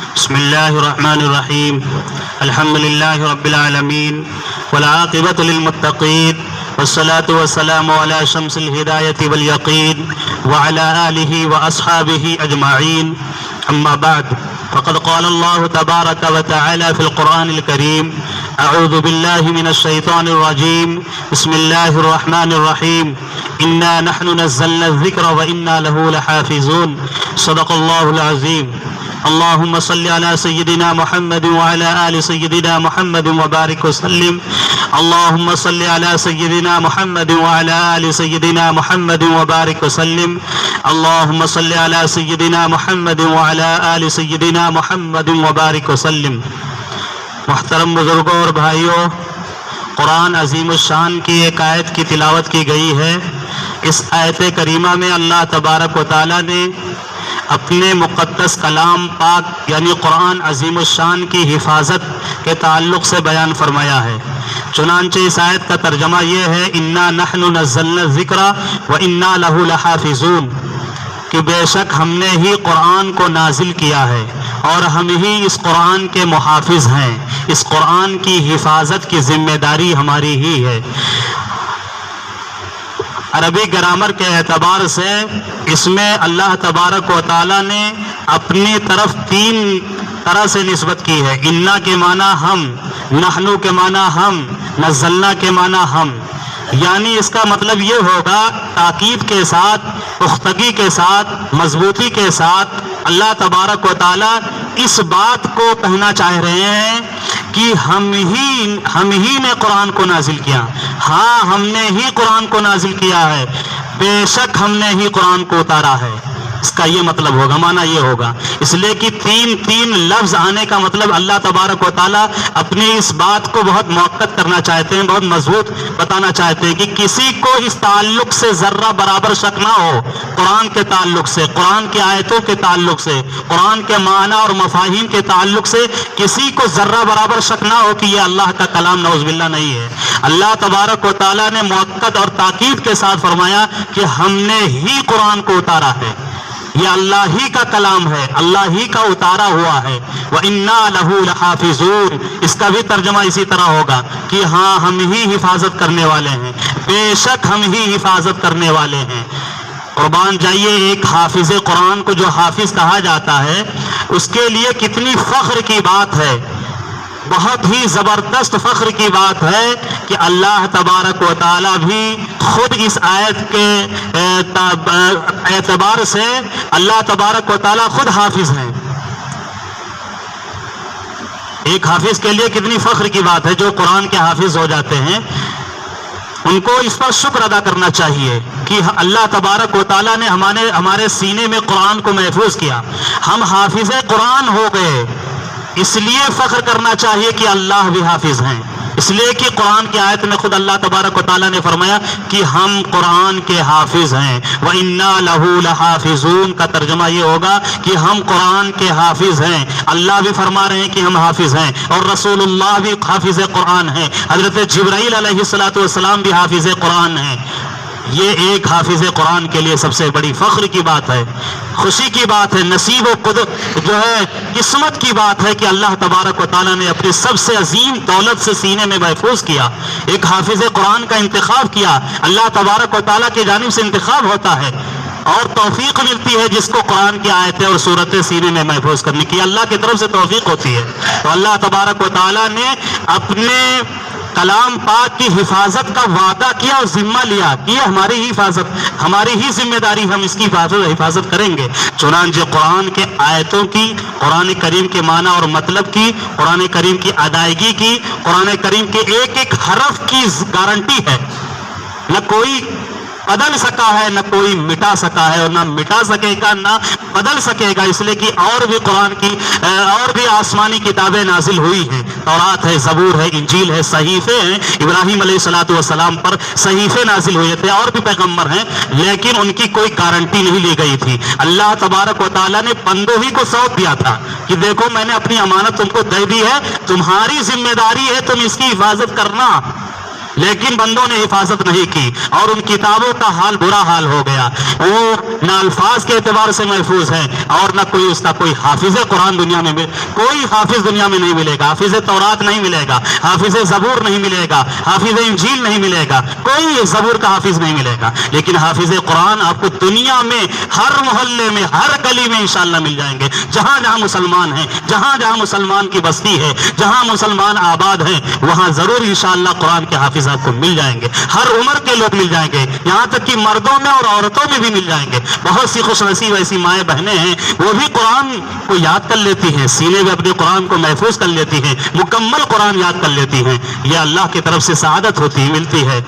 بسم الله الرحمن الرحيم. الحمد لله رب العالمين والعاقبة للمتقين والصلاة والسلام على شمس الهداية واليقين وعلى آله وأصحابه أجمعين. أما بعد، فقد قال الله تبارك وتعالى في القرآن الكريم: أعوذ بالله من الشيطان الرجيم. بسم الله الرحمن الرحيم. إنا نحن نزلنا الذكر وإنا له لحافظون. صدق الله العظيم. اللهم صل على سيدنا محمد وعلى آل سيدنا محمد وبارك وسلم. اللهم صل على سيدنا محمد وعلى آل سيدنا محمد وبارك وسلم. اللهم صل على سيدنا محمد وعلى آل سيدنا محمد وبارك وسلم. محترم بزرگوں اور بھائیوں، قرآن عظیم الشان کی ایک آیت کی تلاوت کی گئی ہے. اس آیت کریمہ میں اللہ تبارک و تعالیٰ نے اپنے مقدس کلام پاک یعنی قرآن عظیم الشان کی حفاظت کے تعلق سے بیان فرمایا ہے. چنانچہ اس آیت کا ترجمہ یہ ہے: انا نحن نزلنا الذکر وانا لہ لحافظون، کہ بے شک ہم نے ہی قرآن کو نازل کیا ہے اور ہم ہی اس قرآن کے محافظ ہیں. اس قرآن کی حفاظت کی ذمہ داری ہماری ہی ہے. عربی گرامر کے اعتبار سے اس میں اللہ تبارک و تعالیٰ نے اپنی طرف تین طرح سے نسبت کی ہے. انا کے معنی ہم، نحنو کے معنی ہم، نزلنا کے معنی ہم. یعنی اس کا مطلب یہ ہوگا، تاکید کے ساتھ، پختگی کے ساتھ، مضبوطی کے ساتھ اللہ تبارک و تعالیٰ اس بات کو کہنا چاہ رہے ہیں کہ ہم ہی نے قرآن کو نازل کیا. ہاں، ہم نے ہی قرآن کو نازل کیا ہے، بے شک ہم نے ہی قرآن کو اتارا ہے. اس کا یہ مطلب ہوگا، معنی یہ ہوگا. اس لیے کہ تین لفظ آنے کا مطلب اللہ تبارک و تعالیٰ اپنی اس بات کو بہت موقت کرنا چاہتے ہیں، بہت مضبوط بتانا چاہتے ہیں کہ کسی کو اس تعلق سے ذرہ برابر شک نہ ہو. قرآن کے تعلق سے، قرآن کی آیتوں کے تعلق سے، قرآن کے معنی اور مفاہیم کے تعلق سے کسی کو ذرہ برابر شک نہ ہو کہ یہ اللہ کا کلام نعوذ باللہ نہیں ہے. اللہ تبارک و تعالیٰ نے موقت اور تاکید کے ساتھ فرمایا کہ ہم نے ہی قرآن کو اتارا ہے. یہ اللہ ہی کا کلام ہے، اللہ ہی کا اتارا ہوا ہے. وَإِنَّا لَهُ لَحَافِظُونَ، اس کا بھی ترجمہ اسی طرح ہوگا کہ ہاں، ہم ہی حفاظت کرنے والے ہیں، بے شک ہم ہی حفاظت کرنے والے ہیں. قربان جائیے، ایک حافظ قرآن کو جو حافظ کہا جاتا ہے، اس کے لیے کتنی فخر کی بات ہے، بہت ہی زبردست فخر کی بات ہے کہ اللہ تبارک و تعالیٰ بھی خود اس آیت کے اعتبار سے اللہ تبارک و تعالیٰ خود حافظ ہیں. ایک حافظ کے لیے کتنی فخر کی بات ہے. جو قرآن کے حافظ ہو جاتے ہیں ان کو اس پر شکر ادا کرنا چاہیے کہ اللہ تبارک و تعالیٰ نے ہمارے سینے میں قرآن کو محفوظ کیا، ہم حافظ قرآن ہو گئے. اس لیے فخر کرنا چاہیے کہ اللہ بھی حافظ ہیں. اس لیے کہ قرآن کی آیت میں خود اللہ تبارک و تعالیٰ نے فرمایا کہ ہم قرآن کے حافظ ہیں. وَإِنَّا لَهُ لَحَافِظُونَ کا ترجمہ یہ ہوگا کہ ہم قرآن کے حافظ ہیں. اللہ بھی فرما رہے ہیں کہ ہم حافظ ہیں، اور رسول اللہ بھی حافظ قرآن ہیں. حضرت جبرائیل علیہ السلام بھی حافظ قرآن ہیں. یہ ایک حافظ قرآن کے لیے سب سے بڑی فخر کی بات ہے، خوشی کی بات ہے، نصیب و قسمت کی بات ہے کہ اللہ تبارک و تعالیٰ نے اپنی سب سے عظیم دولت سے سینے میں محفوظ کیا. ایک حافظ قرآن کا انتخاب کیا. اللہ تبارک و تعالیٰ کی جانب سے انتخاب ہوتا ہے اور توفیق ملتی ہے جس کو قرآن کی آیتیں اور صورتیں سینے میں محفوظ کرنے کی اللہ کی طرف سے توفیق ہوتی ہے. تو اللہ تبارک و تعالیٰ نے اپنے کلام پاک کی حفاظت کا وعدہ کیا اور ذمہ لیا کہ یہ ہماری ہی حفاظت، ہماری ہی ذمہ داری، ہم اس کی حفاظت کریں گے. چنانچہ قرآن کے آیتوں کی، قرآن کریم کے معنی اور مطلب کی، قرآن کریم کی ادائیگی کی، قرآن کریم کے ایک ایک حرف کی گارنٹی ہے. نہ کوئی بدل سکا ہے، نہ کوئی مٹا سکا ہے، اور نہ مٹا سکے گا، نہ بدل سکے گا. اس لیے کہ اور بھی قرآن کی اور بھی آسمانی کتابیں نازل ہوئی ہیں. تورات ہے، زبور ہے، انجیل ہے، صحیفے ہیں. ابراہیم علیہ السلام پر صحیفے نازل ہوئے تھے، اور بھی پیغمبر ہیں، لیکن ان کی کوئی گارنٹی نہیں لی گئی تھی. اللہ تبارک و تعالیٰ نے بندوں ہی کو سونپ دیا تھا کہ دیکھو میں نے اپنی امانت تم کو دے دی ہے، تمہاری ذمہ داری ہے تم اس کی حفاظت کرنا. لیکن بندوں نے حفاظت نہیں کی اور ان کتابوں کا حال برا حال ہو گیا. وہ نہ الفاظ کے اعتبار سے محفوظ ہے اور نہ کوئی اس کا کوئی حافظ قرآن دنیا میں کوئی حافظ دنیا میں نہیں ملے گا. حافظ تورات نہیں ملے گا, حافظ زبور نہیں ملے گا, حافظ انجیل نہیں ملے گا, کوئی زبور کا حافظ نہیں ملے گا. لیکن حافظ قرآن آپ کو دنیا میں ہر محلے میں ہر گلی میں انشاءاللہ مل جائیں گے. جہاں جہاں مسلمان ہیں, جہاں جہاں مسلمان کی بستی ہے, جہاں مسلمان آباد ہیں, وہاں ضرور انشاءاللہ قرآن کے حافظ آپ کو مل جائیں گے. ہر عمر کے لوگ مل جائیں گے, یہاں تک کہ مردوں میں اور عورتوں میں بھی مل جائیں گے. بہت سی خوش نصیب ایسی مائیں بہنیں ہیں وہ بھی قرآن کو یاد کر لیتی ہیں, سینے میں اپنے قرآن کو محفوظ کر لیتی ہیں, مکمل قرآن یاد کر لیتی ہیں. یہ اللہ کی طرف سے سعادت ہوتی ہے, ملتی ہے.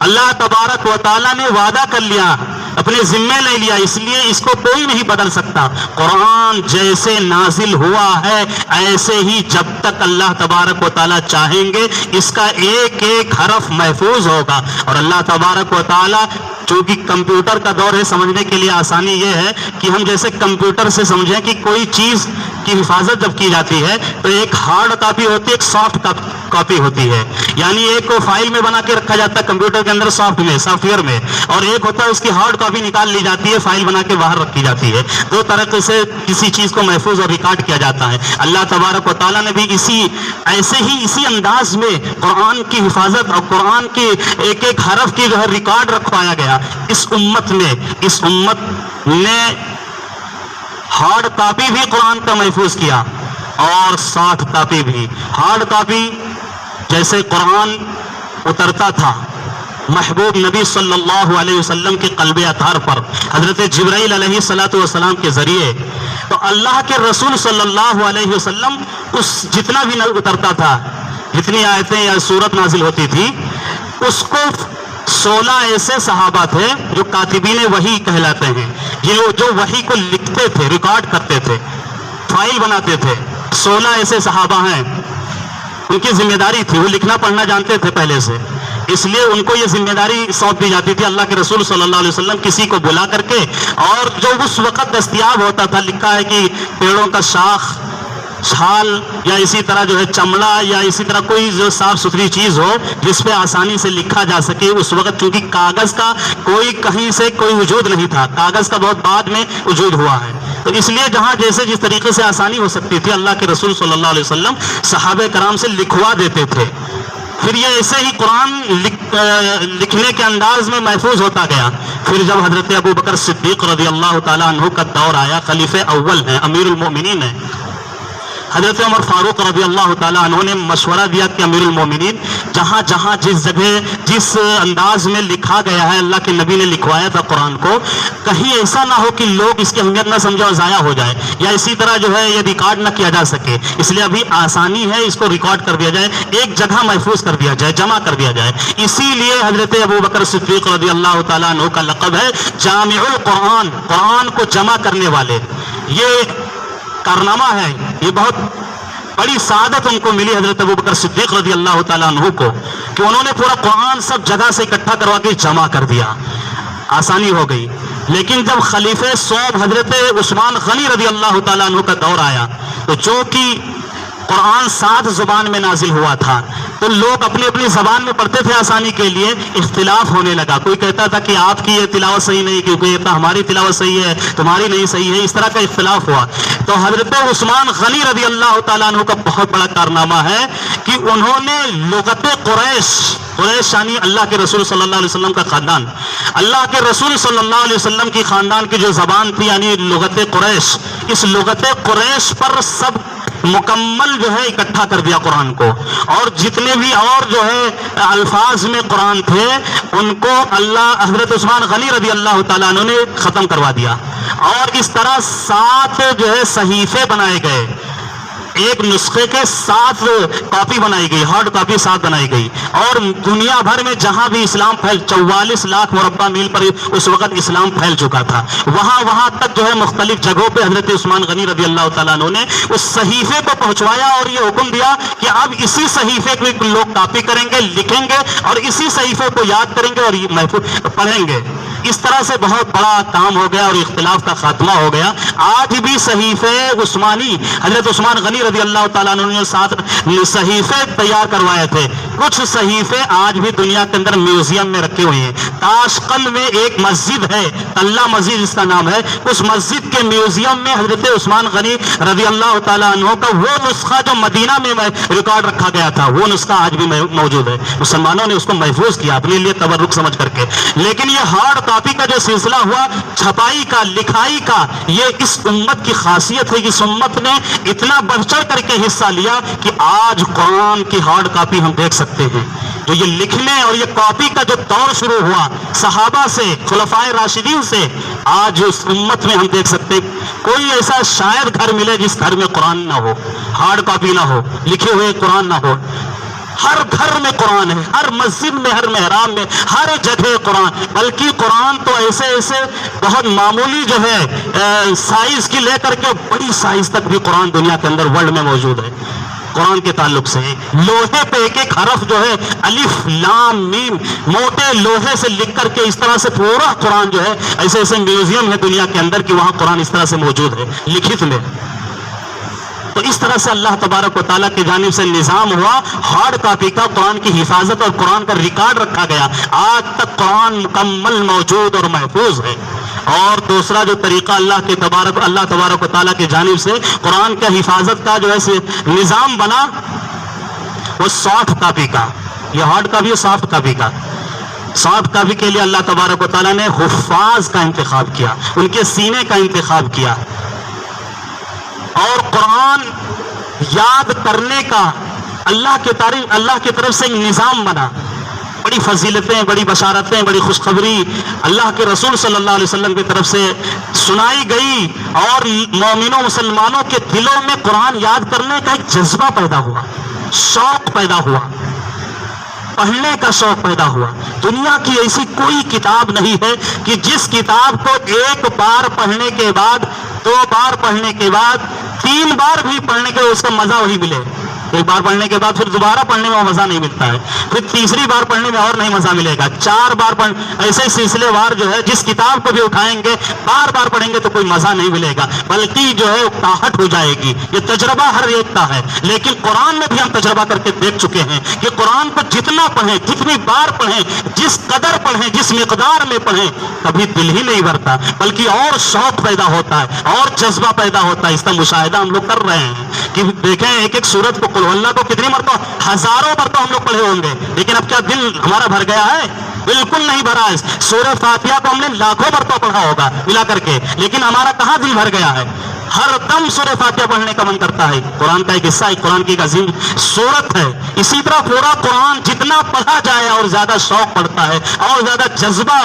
اللہ تبارک و تعالیٰ نے وعدہ کر لیا, اپنے ذمے لے لیا, اس لیے اس کو کوئی نہیں بدل سکتا. قرآن جیسے نازل ہوا ہے ایسے ہی جب تک اللہ تبارک و تعالیٰ چاہیں گے اس کا ایک ایک حرف محفوظ ہوگا. اور اللہ تبارک و تعالیٰ چونکہ کمپیوٹر کا دور ہے, سمجھنے کے لیے آسانی یہ ہے کہ ہم جیسے کمپیوٹر سے سمجھیں کہ کوئی چیز کی حفاظت جب کی جاتی ہے تو ایک ہارڈ کاپی ہوتی ہے, ایک سافٹ کاپی ہوتی ہے. یعنی ایک کو فائل میں بنا کے رکھا جاتا ہے کمپیوٹر کے اندر سافٹ ویئر میں, اور ایک ہوتا ہے اس کی ہارڈ کاپی نکال لی جاتی ہے, فائل بنا کے باہر رکھی جاتی ہے. دو طریقے سے کسی چیز کو محفوظ اور ریکارڈ کیا جاتا ہے. اللہ تبارک و تعالیٰ نے بھی اسی انداز میں قرآن کی حفاظت اور قرآن کی ایک ایک حرف کی جو ہے ریکارڈ رکھوایا گیا. اس امت نے ہارڈ کاپی بھی قرآن کا محفوظ کیا اور سافٹ کاپی بھی. ہارڈ کاپی جیسے قرآن اترتا تھا محبوب نبی صلی اللہ علیہ وسلم کے قلب اطہر پر حضرت جبرائیل علیہ الصلوۃ والسلام کے ذریعے, تو اللہ کے رسول صلی اللہ علیہ وسلم اس جتنا بھی اترتا تھا, جتنی آیتیں یا سورت نازل ہوتی تھی, اس کو 16 ایسے صحابہ تھے جو کاتبین وحی کہلاتے ہیں, جو وحی کو لکھتے تھے, ریکارڈ کرتے تھے, فائل بناتے تھے. 16 ایسے صحابہ ہیں, ان کی ذمہ داری تھی, وہ لکھنا پڑھنا جانتے تھے پہلے سے, اس لیے ان کو یہ ذمہ داری سونپ دی جاتی تھی. اللہ کے رسول صلی اللہ علیہ وسلم کسی کو بلا کر کے, اور جو اس وقت دستیاب ہوتا تھا, لکھا ہے کہ پیڑوں کا شاخ, چھال یا اسی طرح جو ہے چمڑا یا اسی طرح کوئی جو صاف ستھری چیز ہو جس پہ آسانی سے لکھا جا سکے. اس وقت چونکہ کاغذ کا کوئی کہیں سے کوئی وجود نہیں تھا, کاغذ کا بہت بعد میں وجود ہوا ہے, تو اس لیے جہاں جیسے جس طریقے سے آسانی ہو سکتی تھی اللہ کے رسول صلی اللہ علیہ وسلم صحابہ کرام سے لکھوا دیتے تھے. پھر یہ ایسے ہی قرآن لکھنے کے انداز میں محفوظ ہوتا گیا. پھر جب حضرت ابو بکر صدیق رضی اللہ تعالیٰ عنہ کا دور آیا, خلیفہ اول ہیں, امیر المومنین ہیں, حضرت عمر فاروق رضی اللہ تعالیٰ عنہ نے مشورہ دیا کہ امیر المومنین, جہاں جہاں جس جگہ جس انداز میں لکھا گیا ہے, اللہ کے نبی نے لکھوایا تھا قرآن کو, کہیں ایسا نہ ہو کہ لوگ اس کی اہمیت نہ سمجھے اور ضائع ہو جائے, یا اسی طرح جو ہے یہ ریکارڈ نہ کیا جا سکے. اس لیے ابھی آسانی ہے, اس کو ریکارڈ کر دیا جائے, ایک جگہ محفوظ کر دیا جائے, جمع کر دیا جائے. اسی لیے حضرت ابو بکر صدیق رضی اللہ تعالیٰ عنہ کا لقب ہے جامع القرآن, قرآن کو جمع کرنے والے. یہ کارنامہ ہے, یہ بہت بڑی سعادت ان کو ملی حضرت ابو بکر صدیق رضی اللہ تعالیٰ عنہ کو, کہ انہوں نے پورا قرآن سب جگہ سے اکٹھا کروا کے جمع کر دیا, آسانی ہو گئی. لیکن جب خلیفہ صوب حضرت عثمان غنی رضی اللہ تعالیٰ عنہ کا دور آیا, تو جو کہ قرآن 7 زبان میں نازل ہوا تھا, تو لوگ اپنی اپنی زبان میں پڑھتے تھے آسانی کے لیے. اختلاف ہونے لگا, کوئی کہتا تھا کہ آپ کی یہ تلاوت صحیح نہیں, کیونکہ یہ ہماری تلاوت صحیح ہے, تمہاری نہیں صحیح ہے, اس طرح کا اختلاف ہوا. تو حضرت عثمان غنی رضی اللہ تعالیٰ عنہ کا بہت بڑا کارنامہ ہے کہ انہوں نے لغت قریش یعنی اللہ کے رسول صلی اللہ علیہ وسلم کا خاندان, اللہ کے رسول صلی اللہ علیہ وسلم کی خاندان کی جو زبان تھی یعنی لغت قریش, اس لغت قریش پر سب مکمل جو ہے اکٹھا کر دیا قرآن کو. اور جتنے بھی اور جو ہے الفاظ میں قرآن تھے ان کو حضرت عثمان غنی رضی اللہ تعالیٰ عنہ نے ختم کروا دیا. اور اس طرح 7 جو ہے صحیفے بنائے گئے, ایک نسخے کے 7 کاپی بنائی گئی, ہارڈ کاپی 7 بنائی گئی. اور دنیا بھر میں جہاں بھی اسلام 44 لاکھ مربع میل پر اس وقت اسلام پھیل چکا تھا, وہاں تک جو ہے مختلف جگہوں پہ حضرت عثمان غنی رضی اللہ تعالیٰ عنہ نے اس صحیفے کو پہنچوایا اور یہ حکم دیا کہ اب اسی صحیفے کو لوگ کاپی کریں گے, لکھیں گے اور اسی صحیفے کو یاد کریں گے اور محفوظ پڑھیں گے. اس طرح سے بہت بڑا کام ہو گیا اور اختلاف کا خاتمہ ہو گیا. آج بھی صحیفے عثمانی حضرت عثمان غنی رضی اللہ تعالیٰ عنہ نے 7 صحیفے تیار کروائے تھے, کچھ صحیفے آج بھی دنیا کے اندر میوزیم میں رکھے ہوئے ہیں. تاشقند میں ایک مسجد ہے, اللہ مسجد اس کا نام ہے, اس مسجد کے میوزیم میں حضرت عثمان غنی رضی اللہ تعالیٰ عنہ کا وہ نسخہ جو مدینہ میں ریکارڈ رکھا گیا تھا, وہ نسخہ آج بھی موجود ہے. مسلمانوں نے اس کو محفوظ کیا اپنے لیے تبرک سمجھ کر کے. لیکن یہ ہارڈ کاپی کا جو سلسلہ ہوا, چھپائی کا, لکھائی کا, یہ اس امت کی خاصیت ہے. اس امت نے اتنا بڑھ چڑھ کر کے حصہ لیا کہ آج قرآن کی ہارڈ کاپی ہم دیکھ سکتے ہیں. جو یہ لکھنے اور یہ کاپی کا جو دور شروع ہوا صحابہ سے, خلفائے راشدین سے, آج اس امت میں ہم دیکھ سکتے کوئی ایسا شاید گھر ملے جس گھر میں قرآن نہ ہو, ہارڈ کاپی نہ ہو, لکھے ہوئے قرآن نہ ہو. ہر گھر میں قرآن ہے, ہر مسجد میں, ہر محراب میں, ہر جگہ قرآن. بلکہ قرآن تو ایسے ایسے بہت معمولی جو ہے سائز کی لے کر کے بڑی سائز تک بھی قرآن دنیا کے اندر ورلڈ میں موجود ہے. قرآن کے تعلق سے لوہے پہ ایک ایک حرف جو ہے الف لام میم موٹے لوہے سے لکھ کر کے اس طرح سے پورا قرآن جو ہے, ایسے ایسے میوزیم ہے دنیا کے اندر کہ وہاں قرآن اس طرح سے موجود ہے لکھت میں. تو اس طرح سے اللہ تبارک و تعالیٰ کی جانب سے نظام ہوا ہارڈ کاپی کا, قرآن کی حفاظت اور قرآن کا ریکارڈ رکھا گیا. آج تک قرآن مکمل موجود اور محفوظ ہے. اور دوسرا جو طریقہ اللہ تبارک و تعالیٰ کی جانب سے قرآن کا حفاظت کا جو ہے نظام بنا, وہ سافٹ کاپی کا. یہ ہارڈ کاپی ہے, سافٹ کاپی کا. سافٹ کاپی کے لیے اللہ تبارک و تعالیٰ نے حفاظ کا انتخاب کیا, ان کے سینے کا انتخاب کیا. اور قرآن یاد کرنے کا اللہ کی طرف سے ایک نظام بنا. بڑی فضیلتیں, بڑی بشارتیں, بڑی خوشخبری اللہ کے رسول صلی اللہ علیہ وسلم کی طرف سے سنائی گئی, اور مومنوں مسلمانوں کے دلوں میں قرآن یاد کرنے کا ایک جذبہ پیدا ہوا, شوق پیدا ہوا, پڑھنے کا شوق پیدا ہوا. دنیا کی ایسی کوئی کتاب نہیں ہے کہ جس کتاب کو ایک بار پڑھنے کے بعد, 2 بار پڑھنے کے بعد, 3 بار بھی پڑھنے کے اس کا مزہ وہی ملے. ایک بار پڑھنے کے بعد پھر دوبارہ پڑھنے میں وہ مزہ نہیں ملتا ہے, پھر تیسری بار پڑھنے میں اور نہیں مزہ ملے گا, 4 بار ایسے سلسلے وار جو ہے جس کتاب کو بھی اٹھائیں گے بار بار پڑھیں گے تو کوئی مزہ نہیں ملے گا, بلکہ جو ہے اکتاہٹ ہو جائے گی. یہ تجربہ ہر ایک کا ہے. لیکن قرآن میں بھی ہم تجربہ کر کے دیکھ چکے ہیں کہ قرآن کو جتنا پڑھیں, جتنی بار پڑھیں, جس قدر پڑھیں, جس مقدار میں پڑھیں, کبھی دل ہی نہیں بھرتا, بلکہ اور شوق پیدا ہوتا ہے, اور جذبہ پیدا ہوتا ہے. اس کا مشاہدہ ہم لوگ کر رہے ہیں کہ دیکھیں ایک ایک سورت کو, قل اللہ کو کتنی مرتبہ, ہزاروں مرتبہ ہم لوگ پڑھے ہوں گے, لیکن اب کیا دل ہمارا بھر گیا ہے؟ بالکل نہیں بھرا ہے. سورہ فاتحہ کو ہم نے لاکھوں مرتبہ پڑھا ہوگا ملا کر کے, لیکن ہمارا کہاں دل بھر گیا ہے؟ ہر دم سورہ فاتحہ پڑھنے کا من کرتا ہے. قرآن کا ایک حصہ ہے, قرآن کی ایک عظیم سورت ہے. اسی طرح پورا قرآن جتنا پڑھا جائے اور زیادہ شوق پڑتا ہے اور زیادہ جذبہ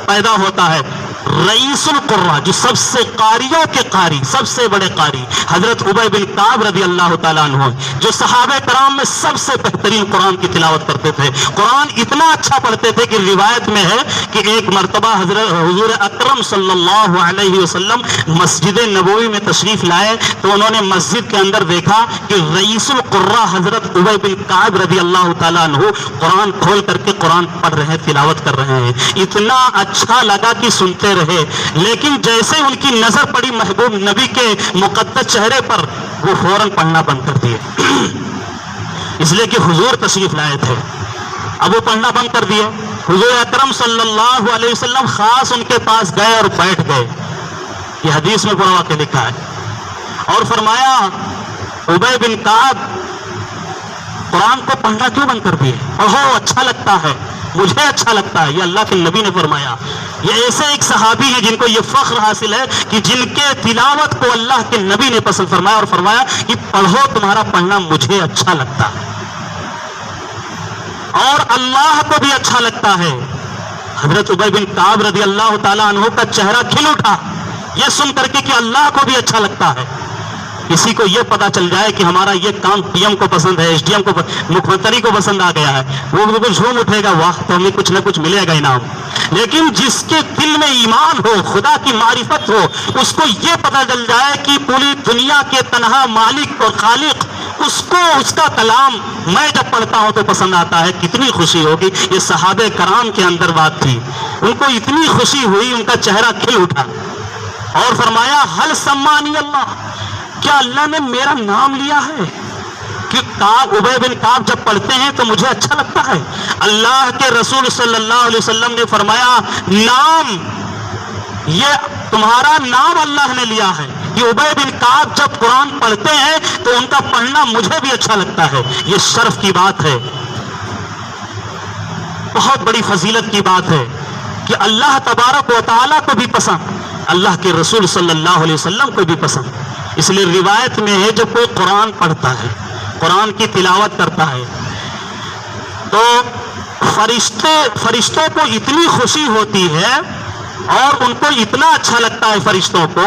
پیدا ہوتا ہے. رئیس القراء, جو سب سے قاریوں کے قاری, سب سے بڑے قاری, حضرت ابی بن کعب رضی اللہ تعالیٰ عنہ, جو صحابہ کرام میں سب سے بہترین قرآن کی تلاوت کرتے تھے. قرآن اتنا اچھا پڑھتے تھے کہ روایت میں ہے کہ ایک مرتبہ حضور اکرم صلی اللہ علیہ وسلم مسجد نبوی میں تشریف لائے تو انہوں نے مسجد کے اندر دیکھا کہ رئیس القراء حضرت ابی بن کعب رضی اللہ تعالیٰ عنہ قرآن کھول کر کے قرآن پڑھ رہے ہیں, تلاوت کر رہے ہیں. اتنا اچھا لگا کہ سنتے رہے, لیکن جیسے ان کی نظر پڑی محبوب نبی کے مقدس چہرے پر, وہ فوراً پڑھنا بند کر دیے. اس لیے کہ حضور تشریف لائے تھے, اب وہ پڑھنا بند کر دیے. حضور اکرم صلی اللہ علیہ وسلم خاص ان کے پاس گئے اور بیٹھ گئے. یہ حدیث میں پڑھوا کے لکھا ہے, اور فرمایا ابی بن کعب قرآن کو پڑھنا کیوں بند کر دیے؟ پڑھو, اچھا لگتا ہے, مجھے اچھا لگتا ہے. یہ اللہ کے نبی نے فرمایا. یہ ایسے ایک صحابی ہیں جن کو یہ فخر حاصل ہے کہ جن کے تلاوت کو اللہ کے نبی نے پسند فرمایا, اور فرمایا کہ پڑھو, تمہارا پڑھنا مجھے اچھا لگتا ہے اور اللہ کو بھی اچھا لگتا ہے. حضرت ابی بن کعب رضی اللہ تعالیٰ عنہ کا چہرہ کھل اٹھا یہ سن کر کے کہ اللہ کو بھی اچھا لگتا ہے. کسی کو یہ پتا چل جائے کہ ہمارا یہ کام پی ایم کو پسند ہے, ایس ڈی ایم کو, مکھ منتری کو پسند آ گیا ہے, وہ بالکل جھوم اٹھے گا, واہ تو ہمیں کچھ نہ کچھ ملے گا انعام. لیکن جس کے دل میں ایمان ہو, خدا کی معرفت ہو, اس کو یہ پتا چل جائے کہ پوری دنیا کے تنہا مالک اور خالق, اس کو اس کا کلام میں جب پڑھتا ہوں تو پسند آتا ہے, کتنی خوشی ہوگی. یہ صحابہ کرام کے اندر بات تھی, ان کو اتنی خوشی ہوئی, ان کا چہرہ کھل اٹھا, اور فرمایا حل سمانی اللہ, کیا اللہ نے میرا نام لیا ہے؟ کہ ابی بن کعب جب پڑھتے ہیں تو مجھے اچھا لگتا ہے۔ اللہ کے رسول صلی اللہ علیہ وسلم نے فرمایا نام، یہ تمہارا نام اللہ نے لیا ہے۔ یہ ابی بن کعب جب قرآن پڑھتے ہیں تو ان کا پڑھنا مجھے بھی اچھا لگتا ہے۔ یہ شرف کی بات ہے، بہت بڑی فضیلت کی بات ہے کہ اللہ تبارک و تعالیٰ کو بھی پسند، اللہ کے رسول صلی اللہ علیہ وسلم کو بھی پسند۔ اس لیے روایت میں ہے جب کوئی قرآن پڑھتا ہے، قرآن کی تلاوت کرتا ہے، تو فرشتوں کو اتنی خوشی ہوتی ہے اور ان کو اتنا اچھا لگتا ہے فرشتوں کو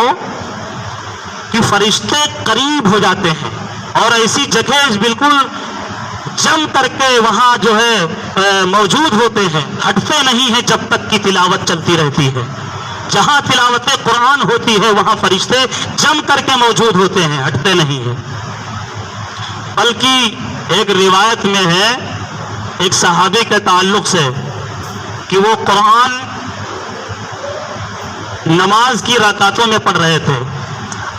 کہ فرشتے قریب ہو جاتے ہیں اور ایسی جگہ بالکل جم کر کے وہاں جو ہے موجود ہوتے ہیں، ہٹتے نہیں ہیں جب تک کہ تلاوت چلتی رہتی ہے۔ جہاں تلاوت قرآن ہوتی ہے وہاں فرشتے جم کر کے موجود ہوتے ہیں، ہٹتے نہیں ہیں۔ بلکہ ایک روایت میں ہے ایک صحابی کے تعلق سے کہ وہ قرآن نماز کی رکعتوں میں پڑھ رہے تھے۔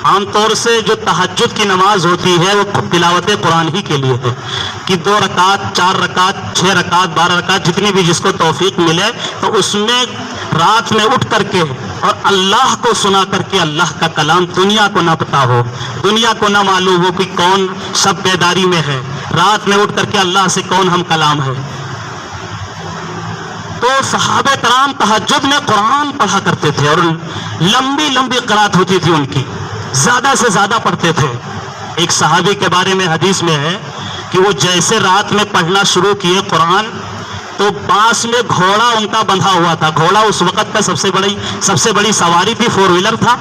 عام طور سے جو تہجد کی نماز ہوتی ہے وہ تلاوت قرآن ہی کے لیے ہے کہ 2 رکعت 4 رکعت 6 رکعت 12 رکعت جتنی بھی جس کو توفیق ملے تو اس میں رات میں اٹھ کر کے اور اللہ کو سنا کر کے اللہ کا کلام دنیا کو نہ پتا ہو، دنیا کو نہ معلوم ہو کہ کون سب بیداری میں ہے، رات میں اٹھ کر کے اللہ سے کون ہم کلام ہے۔ تو صحابہ کرام تہجد میں قرآن پڑھا کرتے تھے اور لمبی لمبی قرات ہوتی تھی ان کی، زیادہ سے زیادہ پڑھتے تھے۔ ایک صحابی کے بارے میں حدیث میں ہے کہ وہ جیسے رات میں پڑھنا شروع کیے قرآن تو پاس میں گھوڑا ان کا بندھا ہوا تھا۔ گھوڑا اس وقت کا سب سے بڑی سواری تھی، 4 ویلر تھا،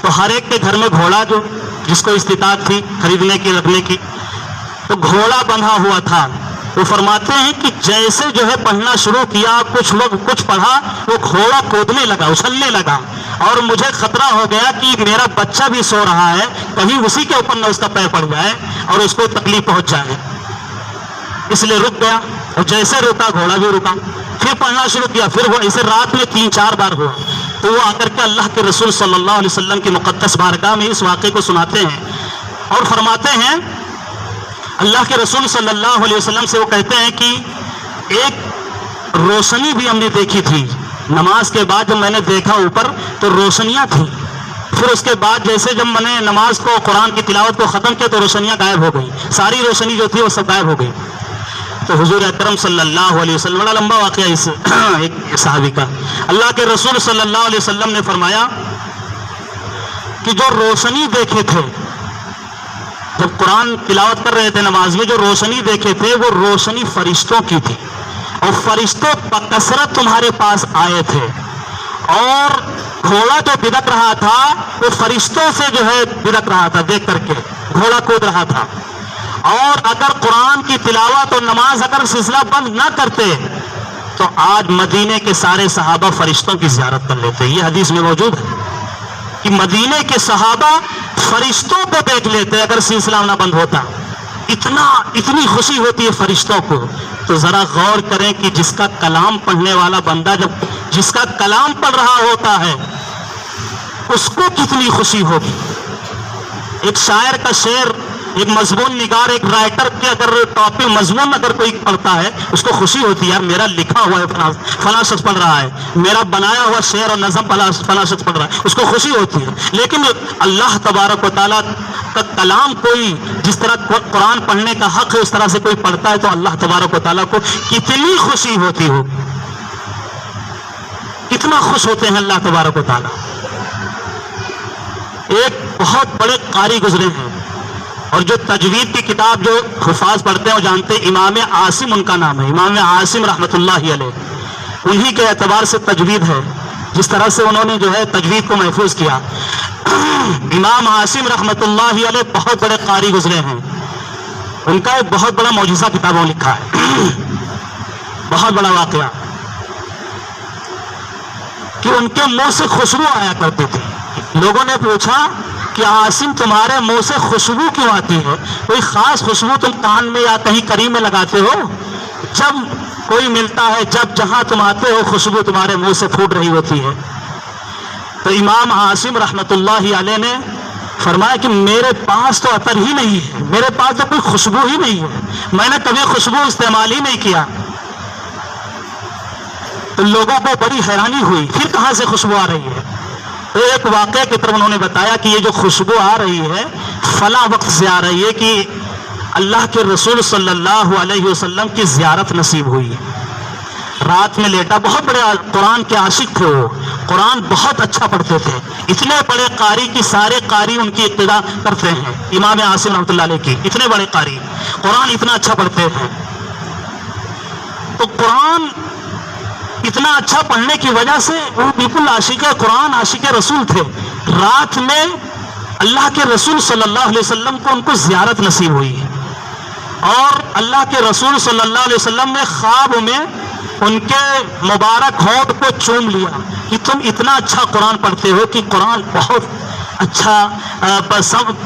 تو ہر ایک کے گھر میں گھوڑا جو جس کو استطاعت تھی خریدنے کی رکھنے کی تو گھوڑا بندھا ہوا تھا۔ وہ فرماتے ہیں کہ جیسے جو ہے پڑھنا شروع کیا کچھ پڑھا وہ گھوڑا کودنے لگا، اچھلنے لگا اور مجھے خطرہ ہو گیا کہ میرا بچہ بھی سو رہا ہے، کہیں اسی کے اوپر نہ اس کا پیر پڑ جائے اور اس کو تکلیف پہنچ جائے، اس لیے رک گیا اور جیسے رکا گھوڑا بھی رکا۔ پھر پڑھنا شروع کیا، پھر وہ اسے رات میں 3-4 بار ہوا تو وہ آ کر کے اللہ کے رسول صلی اللہ علیہ وسلم کی مقدس بارگاہ میں اس واقعے کو سناتے ہیں اور فرماتے ہیں اللہ کے رسول صلی اللہ علیہ وسلم سے وہ کہتے ہیں کہ ایک روشنی بھی ہم نے دیکھی تھی نماز کے بعد، جب میں نے دیکھا اوپر تو روشنیاں تھیں، پھر اس کے بعد جیسے جب میں نے نماز کو قرآن کی تلاوت کو ختم کیا تو روشنیاں غائب ہو گئی، ساری روشنی جو تھی وہ سب غائب ہو گئی۔ تو حضور اکرم صلی اللہ علیہ وسلم، بڑا لمبا واقعہ اس ایک صحابی کا، اللہ کے رسول صلی اللہ علیہ وسلم نے فرمایا کہ جو روشنی دیکھے تھے جب قرآن تلاوت کر رہے تھے نماز میں، جو روشنی دیکھے تھے وہ روشنی فرشتوں کی تھی اور فرشتے بکثرت تمہارے پاس آئے تھے، اور گھوڑا جو بدک رہا تھا وہ فرشتوں سے جو ہے بدک رہا تھا، دیکھ کر کے گھوڑا کود رہا تھا۔ اور اگر قرآن کی تلاوت اور نماز اگر سلسلہ بند نہ کرتے تو آج مدینے کے سارے صحابہ فرشتوں کی زیارت کر لیتے۔ یہ حدیث میں موجود ہے کہ مدینے کے صحابہ فرشتوں کو دیکھ لیتے اگر سلسلہ نہ بند ہوتا۔ اتنی خوشی ہوتی ہے فرشتوں کو، تو ذرا غور کریں کہ جس کا کلام پڑھنے والا بندہ جب جس کا کلام پڑھ رہا ہوتا ہے اس کو کتنی خوشی ہوگی۔ ایک شاعر کا شعر، ایک مضمون نگار، ایک رائٹر کے اگر ٹاپک مضمون اگر کوئی پڑھتا ہے اس کو خوشی ہوتی ہے، یار میرا لکھا ہوا ہے فلاں شخص پڑھ رہا ہے، میرا بنایا ہوا شعر اور نظم فلاں شخص پڑھ رہا ہے، اس کو خوشی ہوتی ہے۔ لیکن اللہ تبارک و تعالیٰ کا کلام کوئی جس طرح قرآن پڑھنے کا حق ہے اس طرح سے کوئی پڑھتا ہے تو اللہ تبارک و تعالیٰ کو کتنی خوشی ہوتی ہوگی، کتنا خوش ہوتے ہیں اللہ تبارک و تعالیٰ۔ ایک بہت بڑے قاری گزرے ہیں اور جو تجوید کی کتاب جو حفاظ پڑھتے ہیں وہ جانتے ہیں، امام عاصم ان کا نام ہے، امام عاصم رحمۃ اللہ علیہ، انہی کے اعتبار سے تجوید ہے، جس طرح سے انہوں نے جو ہے تجوید کو محفوظ کیا۔ امام عاصم رحمۃ اللہ علیہ بہت بڑے قاری گزرے ہیں، ان کا ایک بہت بڑا معجزہ کتابوں لکھا ہے، بہت بڑا واقعہ کہ ان کے منہ سے خوشبو آیا کرتی تھی۔ لوگوں نے پوچھا کہ عاصم تمہارے منہ سے خوشبو کیوں آتی ہے؟ کوئی خاص خوشبو تم کان میں یا کہیں کریم میں لگاتے ہو؟ جب کوئی ملتا ہے، جب جہاں تم آتے ہو خوشبو تمہارے منہ سے پھوٹ رہی ہوتی ہے۔ تو امام عاصم رحمۃ اللہ علیہ نے فرمایا کہ میرے پاس تو عطر ہی نہیں ہے، میرے پاس تو کوئی خوشبو ہی نہیں ہے، میں نے کبھی خوشبو استعمال ہی نہیں کیا۔ تو لوگوں کو بڑی حیرانی ہوئی، پھر کہاں سے خوشبو آ رہی ہے؟ تو ایک واقعے کی طرف انہوں نے بتایا کہ یہ جو خوشبو آ رہی ہے فلاں وقت سے آ رہی ہے کہ اللہ کے رسول صلی اللہ علیہ وسلم کی زیارت نصیب ہوئی۔ رات میں لیٹا، بہت بڑے قرآن کے عاشق تھے، وہ قرآن بہت اچھا پڑھتے تھے، اتنے بڑے قاری کی سارے قاری ان کی اقتدا کرتے ہیں، امام عاصم رحمۃ اللہ علیہ کی، اتنے بڑے قاری، قرآن اتنا اچھا پڑھتے ہیں۔ تو قرآن اتنا اچھا پڑھنے کی وجہ سے وہ بالکل عاشق قرآن عاشق رسول تھے۔ رات میں اللہ کے رسول صلی اللہ علیہ وسلم کو ان کو زیارت نصیب ہوئی، اور اللہ کے رسول صلی اللہ علیہ وسلم نے خواب میں ان کے مبارک ہونٹ کو چوم لیا کہ تم اتنا اچھا قرآن پڑھتے ہو کہ قرآن بہت اچھا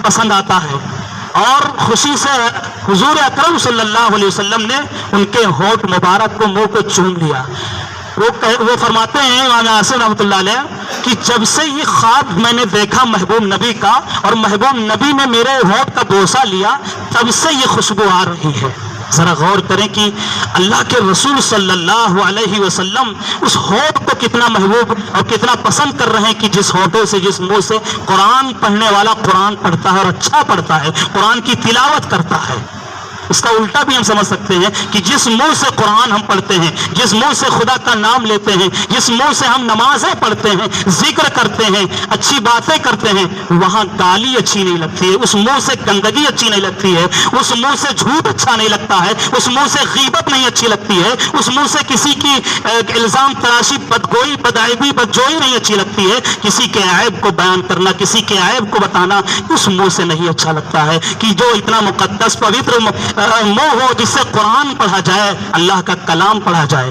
پسند آتا ہے، اور خوشی سے حضور اکرم صلی اللہ علیہ وسلم نے ان کے ہونٹ مبارک کو، منہ کو چوم لیا۔ وہ فرماتے ہیں امام عاصم رحمۃ اللہ علیہ کہ جب سے یہ خواب میں نے دیکھا محبوب نبی کا، اور محبوب نبی نے میرے ہونٹ کا بوسہ لیا، تب سے یہ خوشبو آ رہی ہے۔ ذرا غور کریں کہ اللہ کے رسول صلی اللہ علیہ وسلم اس ہونٹ کو کتنا محبوب اور کتنا پسند کر رہے ہیں کہ جس ہونٹوں سے، جس منہ سے قرآن پڑھنے والا قرآن پڑھتا ہے اور اچھا پڑھتا ہے، قرآن کی تلاوت کرتا ہے۔ اس کا الٹا بھی ہم سمجھ سکتے ہیں کہ جس منہ سے قرآن ہم پڑھتے ہیں، جس منہ سے خدا کا نام لیتے ہیں، جس منہ سے ہم نمازیں پڑھتے ہیں، ذکر کرتے ہیں، اچھی باتیں کرتے ہیں، وہاں گالی اچھی نہیں لگتی ہے، اس منہ سے گندگی اچھی نہیں لگتی ہے، اس منہ سے جھوٹ اچھا نہیں لگتا ہے، اس منہ سے غیبت نہیں اچھی لگتی ہے، اس منہ سے کسی کی الزام تراشی، بدگوئی، بدعیبی، بدجوئی نہیں اچھی لگتی ہے، کسی کے عیب کو بیان کرنا، کسی کے عیب کو بتانا اس منہ سے نہیں اچھا لگتا ہے کہ جو اتنا مقدس پوتر منہ ہو جس سے قرآن پڑھا جائے، اللہ کا کلام پڑھا جائے۔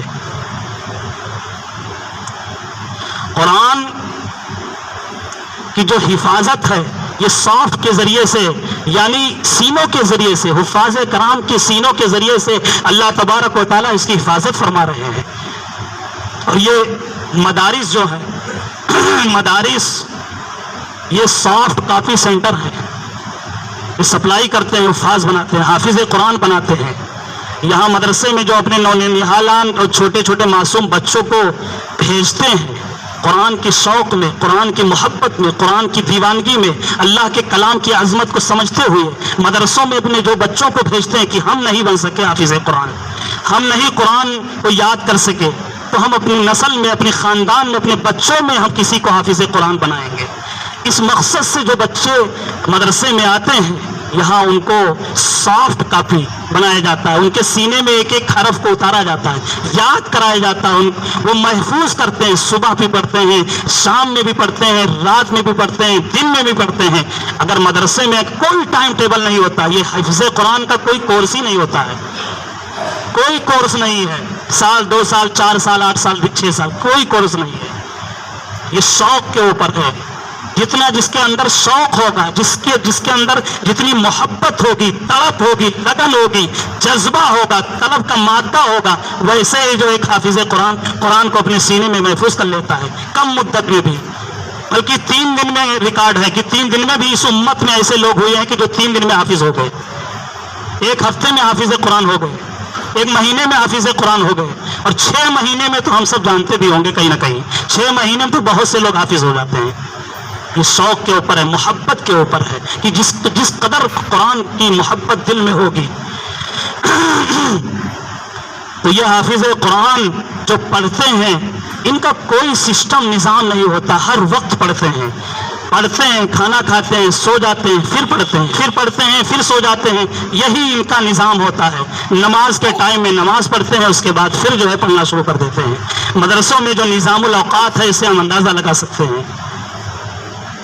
قرآن کی جو حفاظت ہے یہ صاف کے ذریعے سے، یعنی سینوں کے ذریعے سے، حفاظ کرام کے سینوں کے ذریعے سے اللہ تبارک و تعالیٰ اس کی حفاظت فرما رہے ہیں۔ اور یہ مدارس جو ہے، مدارس یہ سافٹ کاپی سینٹر ہے، یہ سپلائی کرتے ہیں، حفاظ بناتے ہیں، حافظ قرآن بناتے ہیں۔ یہاں مدرسے میں جو اپنے نونہالان اور چھوٹے چھوٹے معصوم بچوں کو بھیجتے ہیں، قرآن کی شوق میں، قرآن کی محبت میں، قرآن کی دیوانگی میں، اللہ کے کلام کی عظمت کو سمجھتے ہوئے مدرسوں میں اپنے جو بچوں کو بھیجتے ہیں کہ ہم نہیں بن سکے حافظ قرآن، ہم نہیں قرآن کو یاد کر سکے، تو ہم اپنی نسل میں، اپنے خاندان میں، اپنے بچوں میں ہم کسی کو حافظ قرآن بنائیں گے۔ اس مقصد سے جو بچے مدرسے میں آتے ہیں، یہاں ان کو سافٹ کاپی بنایا جاتا ہے، ان کے سینے میں ایک ایک حرف کو اتارا جاتا ہے، یاد کرایا جاتا ہے، وہ محفوظ کرتے ہیں، صبح بھی پڑھتے ہیں، شام میں بھی پڑھتے ہیں، رات میں بھی پڑھتے ہیں، دن میں بھی پڑھتے ہیں۔ اگر مدرسے میں کوئی ٹائم ٹیبل نہیں ہوتا، یہ حفظ قرآن کا کوئی کورس ہی نہیں ہوتا ہے، کوئی کورس نہیں ہے، سال 2 سال 4 سال 8 سال 6 سال کوئی کورس نہیں ہے، یہ شوق کے اوپر ہے۔ جتنا جس کے اندر شوق ہوگا، جس کے اندر جتنی محبت ہوگی، تڑپ ہوگی، لگن ہوگی، جذبہ ہوگا، طلب کا مادہ ہوگا، ویسے ہی جو ایک حافظ قرآن کو اپنے سینے میں محفوظ کر لیتا ہے، کم مدت میں بھی۔ بلکہ 3 دن میں ریکارڈ ہے کہ 3 دن میں بھی اس امت میں ایسے لوگ ہوئے ہیں کہ جو 3 دن میں حافظ ہو گئے، 1 ہفتے میں حافظ قرآن ہو گئے، 1 مہینے میں حافظ قرآن ہو گئے، اور 6 مہینے میں تو ہم سب جانتے بھی ہوں گے کہیں نہ کہیں 6 مہینے میں تو بہت سے لوگ حافظ ہو جاتے ہیں۔ یہ شوق کے اوپر ہے، محبت کے اوپر ہے کہ جس قدر قرآن کی محبت دل میں ہوگی۔ تو یہ حافظ قرآن جو پڑھتے ہیں، ان کا کوئی سسٹم نظام نہیں ہوتا، ہر وقت پڑھتے ہیں، کھانا کھاتے ہیں، سو جاتے ہیں، پھر پڑھتے ہیں، پھر پڑھتے ہیں، پھر سو جاتے ہیں، یہی ان کا نظام ہوتا ہے۔ نماز کے ٹائم میں نماز پڑھتے ہیں، اس کے بعد پھر جو ہے پڑھنا شروع کر دیتے ہیں۔ مدرسوں میں جو نظام الاوقات ہے، اسے ہم اندازہ لگا سکتے ہیں،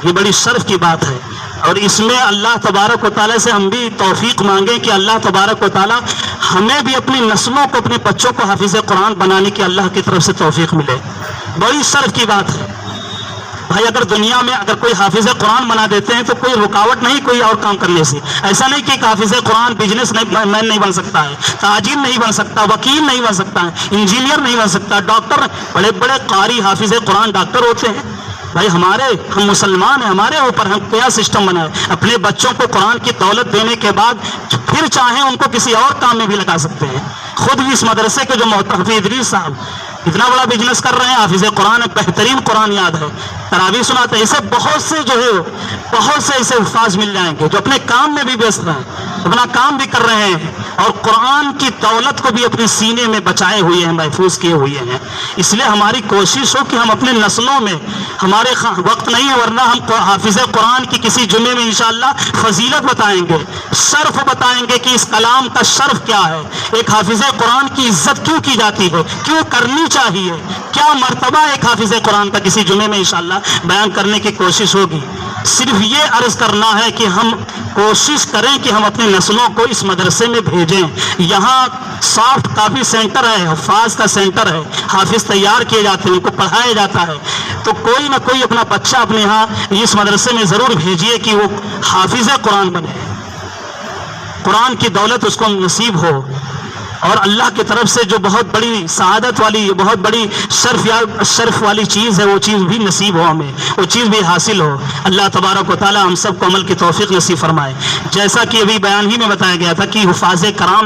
یہ بڑی شرف کی بات ہے۔ اور اس میں اللہ تبارک و تعالیٰ سے ہم بھی توفیق مانگیں کہ اللہ تبارک و تعالیٰ ہمیں بھی اپنی نسلوں کو، اپنے بچوں کو حافظ قرآن بنانے کی اللہ کی طرف سے توفیق ملے، بڑی شرف کی بات ہے۔ بھائی اگر دنیا میں اگر کوئی حافظ قرآن بنا دیتے ہیں تو کوئی رکاوٹ نہیں کوئی اور کام کرنے سے، ایسا نہیں کہ ایک حافظ قرآن بزنس مین نہیں بن سکتا ہے، تاجر نہیں بن سکتا، وکیل نہیں بن سکتا ہے، انجینئر نہیں بن سکتا، ڈاکٹر، بڑے بڑے قاری حافظ قرآن ڈاکٹر ہوتے ہیں، بھائی ہم مسلمان ہیں، ہمارے اوپر ہم کیا سسٹم بنا ہے، اپنے بچوں کو قرآن کی دولت دینے کے بعد پھر چاہیں ان کو کسی اور کام میں بھی لگا سکتے ہیں. خود بھی اس مدرسے کے جو حافظ ادریس صاحب اتنا بڑا بزنس کر رہے ہیں، حافظ قرآن، بہترین قرآن یاد ہے، تراویح سناتے ہیں. ایسے بہت سے جو ہے بہت سے ایسے حفاظ مل جائیں گے جو اپنے کام میں بھی ویست ہیں، اپنا کام بھی کر رہے ہیں اور قرآن کی دولت کو بھی اپنے سینے میں بچائے ہوئے ہیں، محفوظ کیے ہوئے ہیں. اس لیے ہماری کوشش ہو کہ ہم اپنے نسلوں میں، ہمارے وقت نہیں ہے ورنہ ہم حافظ قرآن کی کسی جمعے میں انشاءاللہ فضیلت بتائیں گے، شرف بتائیں گے کہ اس کلام کا شرف کیا ہے، ایک حافظ قرآن کی عزت کیوں کی جاتی ہے، کیوں کرنی چاہیے، کیا مرتبہ ایک حافظ قرآن کا کسی جمعے میں انشاءاللہ بیان کرنے کی کوشش ہوگی. صرف یہ عرض کرنا ہے کہ ہم کوشش کریں کہ ہم اپنے نسلوں کو اس مدرسے میں بھیجیں. یہاں سافٹ کافی سینٹر ہے، حفاظ کا سینٹر ہے، حافظ تیار کیے جاتے ہیں، ان کو پڑھایا جاتا ہے. تو کوئی نہ کوئی اپنا بچہ اپنے یہاں اس مدرسے میں ضرور بھیجیے کہ وہ حافظ قرآن بنے، قرآن کی دولت اس کو نصیب ہو اور اللہ کی طرف سے جو بہت بڑی سعادت والی، بہت بڑی شرف والی چیز ہے وہ چیز بھی نصیب ہو، ہمیں وہ چیز بھی حاصل ہو. اللہ تبارک و تعالی ہم سب کو عمل کی توفیق نصیب فرمائے. جیسا کہ ابھی بیان ہی میں بتایا گیا تھا کہ حفاظ کرام